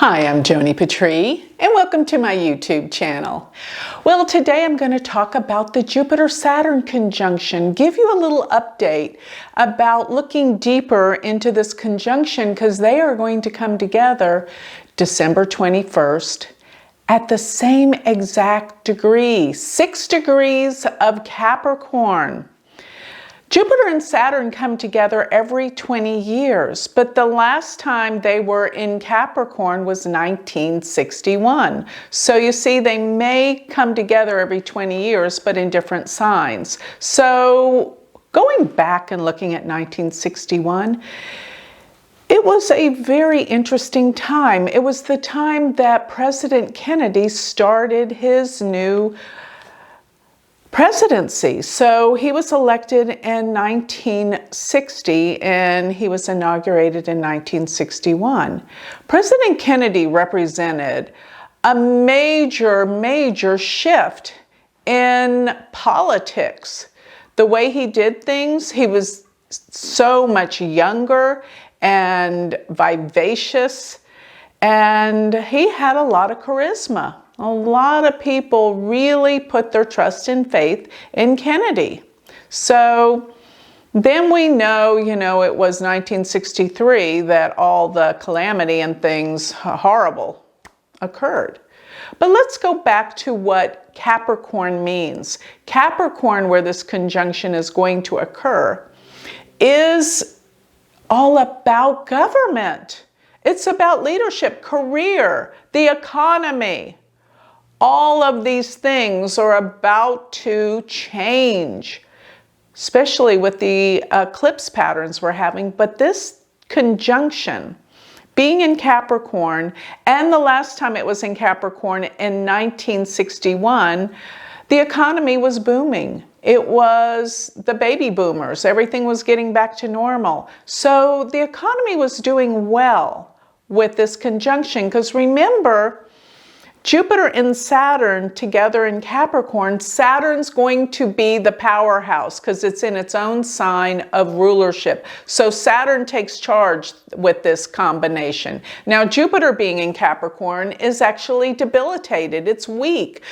Hi, I'm Joni Patry, and welcome to my YouTube channel. Well, today I'm going to talk about the Jupiter-Saturn conjunction, give you a little update about looking deeper into this conjunction because they are going to come together December 21st at the same exact degree, 6 degrees of Capricorn. Jupiter and Saturn come together every 20 years, but the last time they were in Capricorn was 1961. So you see, they may come together every 20 years, but in different signs. So going back and looking at 1961, it was a very interesting time. It was the time that President Kennedy started his new presidency. So he was elected in 1960 and he was inaugurated in 1961. President Kennedy represented a major shift in politics. The way he did things, he was so much younger and vivacious, and he had a lot of charisma. A lot of people really put their trust and faith in Kennedy. So then we know, it was 1963 that all the calamity and things horrible occurred. But let's go back to what Capricorn means. Capricorn, where this conjunction is going to occur, is all about government. It's about leadership, career, the economy. All of these things are about to change, especially with the eclipse patterns we're having. But this conjunction, being in Capricorn, and the last time it was in Capricorn in 1961, the economy was booming. It was the baby boomers. Everything was getting back to normal. So the economy was doing well with this conjunction, because remember, Jupiter and Saturn together in Capricorn, Saturn's going to be the powerhouse because it's in its own sign of rulership. So Saturn takes charge with this combination. Now, Jupiter being in Capricorn is actually debilitated. It's weak.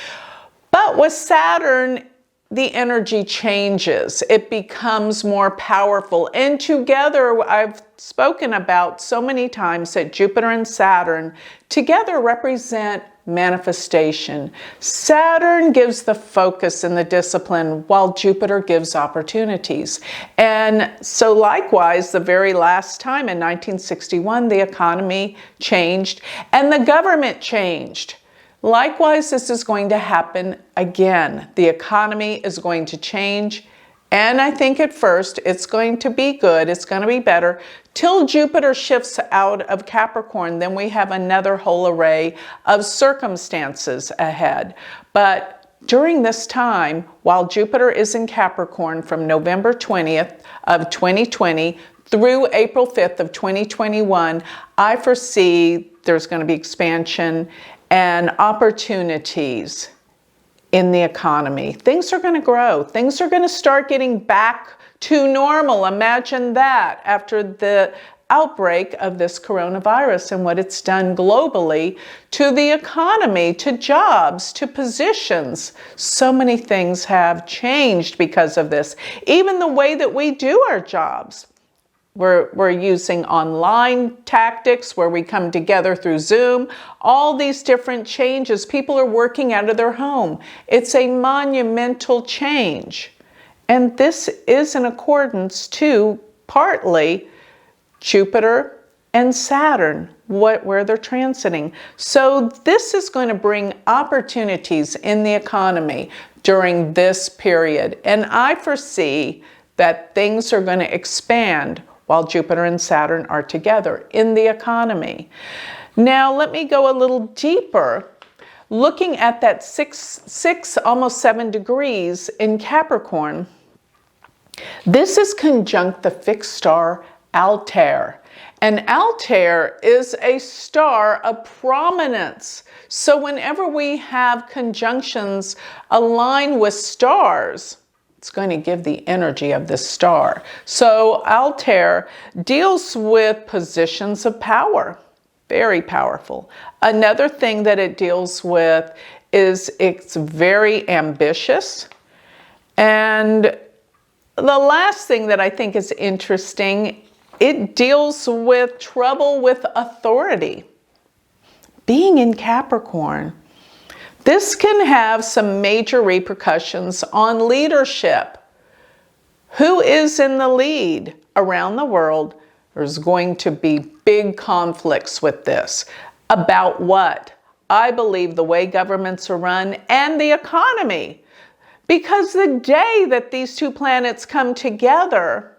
But with Saturn, the energy changes. It becomes more powerful. And together, I've spoken about so many times that Jupiter and Saturn together represent manifestation. Saturn gives the focus and the discipline, while Jupiter gives opportunities. And so likewise, the very last time in 1961, the economy changed and the government changed. Likewise, this is going to happen again. The economy is going to change. And I think at first it's going to be good, it's going to be better, till Jupiter shifts out of Capricorn. Then we have another whole array of circumstances ahead. But during this time, while Jupiter is in Capricorn from November 20th of 2020 through April 5th of 2021, I foresee there's going to be expansion and opportunities in the economy. Things are going to grow. Things are going to start getting back to normal. Imagine that after the outbreak of this coronavirus and what it's done globally to the economy, to jobs, to positions. So many things have changed because of this. Even the way that we do our jobs. We're using online tactics where we come together through Zoom. All these different changes. People are working out of their home. It's a monumental change. And this is in accordance to partly Jupiter and Saturn, where they're transiting. So this is going to bring opportunities in the economy during this period. And I foresee that things are going to expand while Jupiter and Saturn are together in the economy. Now, let me go a little deeper. Looking at that six, almost 7 degrees in Capricorn, this is conjunct the fixed star Altair. And Altair is a star of prominence. So whenever we have conjunctions aligned with stars, it's going to give the energy of this star. So Altair deals with positions of power. Very powerful. Another thing that it deals with is it's very ambitious. And the last thing that I think is interesting, it deals with trouble with authority. Being in Capricorn, this can have some major repercussions on leadership. Who is in the lead around the world? There's going to be big conflicts with this. About what? I believe the way governments are run and the economy. Because the day that these two planets come together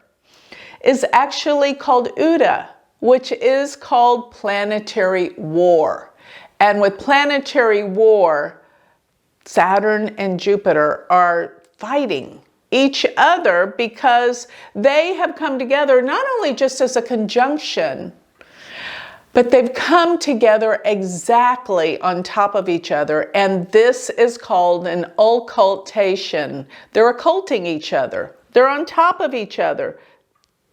is actually called Uda, which is called planetary war. And with planetary war, Saturn and Jupiter are fighting each other because they have come together not only just as a conjunction, but they've come together exactly on top of each other. And this is called an occultation. They're occulting each other. They're on top of each other.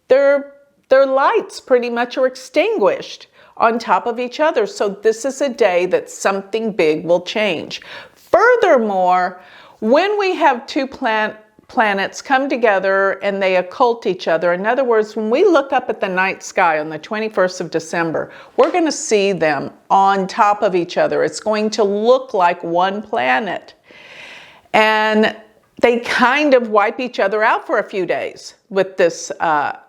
Their lights pretty much are extinguished on top of each other. So this is a day that something big will change. Furthermore, when we have two planets come together and they occult each other, in other words, when we look up at the night sky on the 21st of December, we're going to see them on top of each other. It's going to look like one planet. And they kind of wipe each other out for a few days with this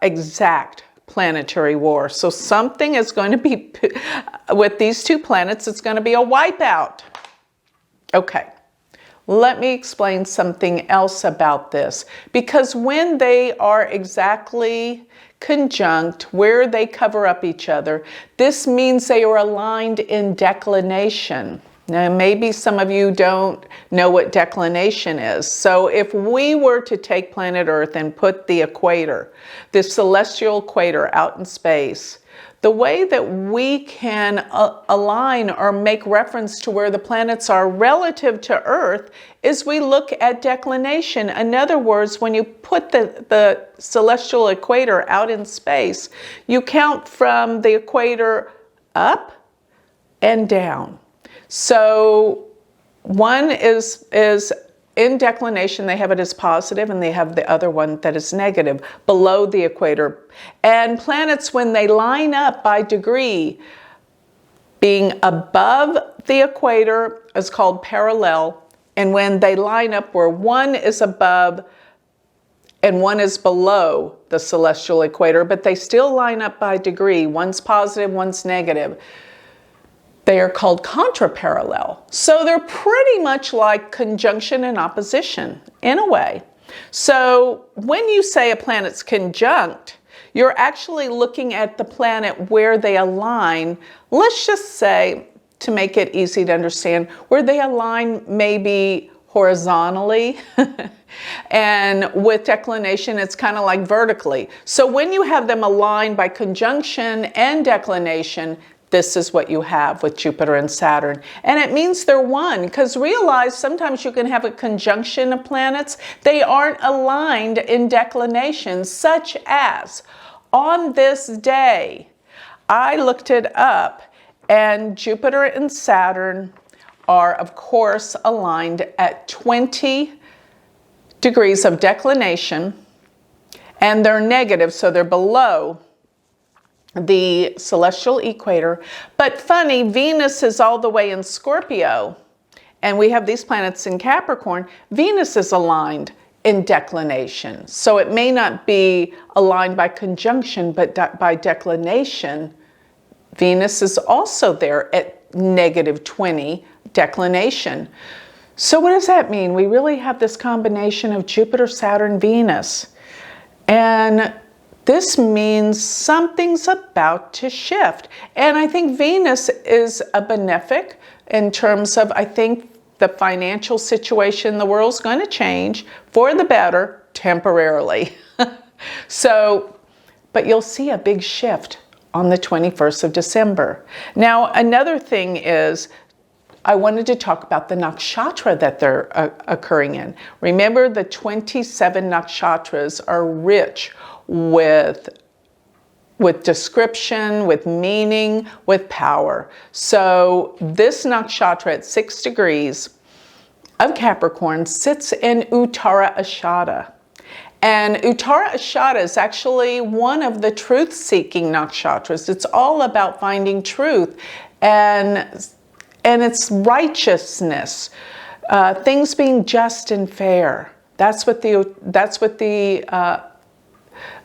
exact planetary war. So something is going to be, with these two planets, it's going to be a wipeout. Okay, let me explain something else about this. Because when they are exactly conjunct, where they cover up each other, this means they are aligned in declination. Now, maybe some of you don't know what declination is. So if we were to take planet Earth and put the equator, the celestial equator out in space, the way that we can align or make reference to where the planets are relative to Earth is we look at declination. In other words, when you put the celestial equator out in space, you count from the equator up and down. So one is in declination, they have it as positive, and they have the other one that is negative below the equator. And planets, when they line up by degree, being above the equator is called parallel. And when they line up where one is above and one is below the celestial equator, but they still line up by degree, one's positive, one's negative, they are called contraparallel. So they're pretty much like conjunction and opposition in a way. So when you say a planet's conjunct, you're actually looking at the planet where they align. Let's just say, to make it easy to understand, where they align maybe horizontally. And with declination, it's kind of like vertically. So when you have them aligned by conjunction and declination, this is what you have with Jupiter and Saturn. And it means they're one, because realize sometimes you can have a conjunction of planets. They aren't aligned in declination, such as on this day, I looked it up, and Jupiter and Saturn are, of course, aligned at 20 degrees of declination, and they're negative, so they're below the celestial equator. But funny, Venus is all the way in Scorpio, and we have these planets in Capricorn. Venus is aligned in declination. So it may not be aligned by conjunction, but by declination. Venus is also there at negative 20 declination. So what does that mean? We really have this combination of Jupiter, Saturn, Venus. And this means something's about to shift. And I think Venus is a benefic in terms of, I think the financial situation in the world's going to change for the better temporarily. So, but you'll see a big shift on the 21st of December. Now, another thing is, I wanted to talk about the nakshatra that they're occurring in. Remember, the 27 nakshatras are rich with with description, with meaning, with power. So this nakshatra at 6 degrees of Capricorn sits in Uttara Ashada. And Uttara Ashada is actually one of the truth-seeking nakshatras. It's all about finding truth and its righteousness, things being just and fair. That's what the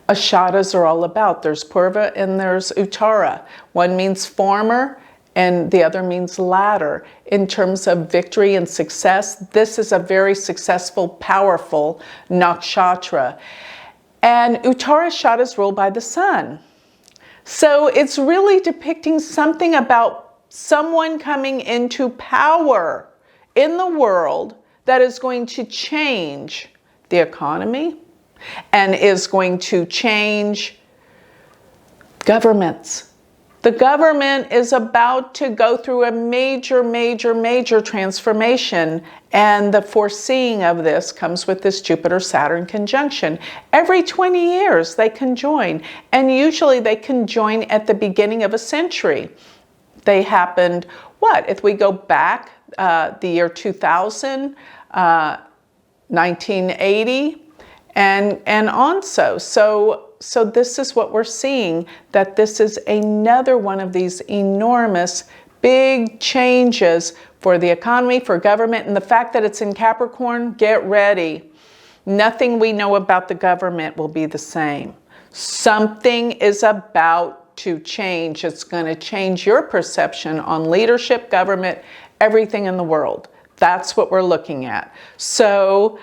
Ashadas are all about. There's Purva and there's Uttara. One means former and the other means latter. In terms of victory and success, this is a very successful, powerful nakshatra. And Uttara Ashada is ruled by the sun. So it's really depicting something about someone coming into power in the world that is going to change the economy and is going to change governments. The government is about to go through a major, major, major transformation, and the foreseeing of this comes with this Jupiter-Saturn conjunction. Every 20 years they conjoin, and usually they conjoin at the beginning of a century. They happened, if we go back the year 2000, 1980, and on so this is what we're seeing, that this is another one of these enormous big changes for the economy, for government, and the fact that it's in Capricorn, get ready. Nothing we know about the government will be the same. Something is about to change. It's going to change your perception on leadership, government, everything in the world. That's what we're looking at. So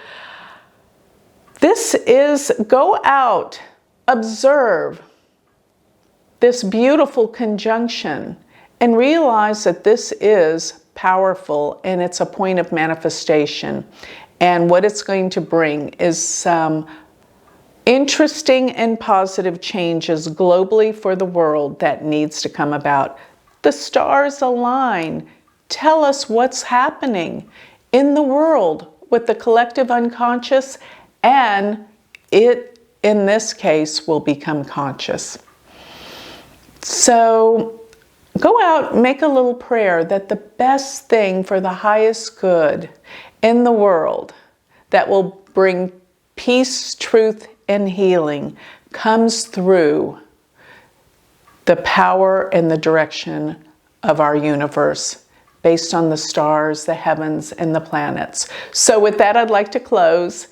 this is, go out, observe this beautiful conjunction and realize that this is powerful and it's a point of manifestation. And what it's going to bring is some interesting and positive changes globally for the world that needs to come about. The stars align. Tell us what's happening in the world with the collective unconscious, and it, in this case, will become conscious. So go out, make a little prayer that the best thing for the highest good in the world that will bring peace, truth, and healing comes through the power and the direction of our universe based on the stars, the heavens, and the planets. So with that, I'd like to close.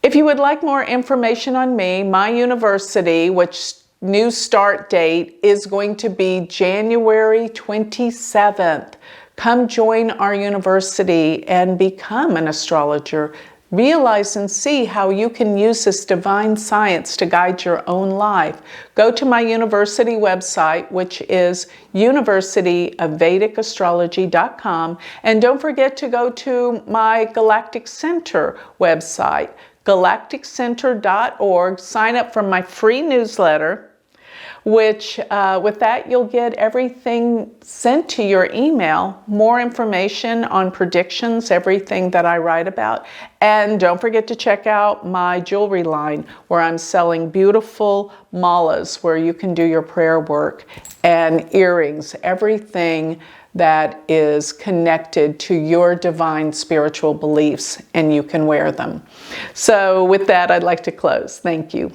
If you would like more information on me, my university, which new start date is going to be January 27th. Come join our university and become an astrologer. Realize and see how you can use this divine science to guide your own life. Go to my university website, which is universityofvedicastrology.com. And don't forget to go to my Galactic Center website, galacticcenter.org. Sign up for my free newsletter, which with that you'll get everything sent to your email, more information on predictions, everything that I write about. And don't forget to check out my jewelry line where I'm selling beautiful malas where you can do your prayer work, and earrings, everything that is connected to your divine spiritual beliefs, and you can wear them. So with that, I'd like to close. Thank you.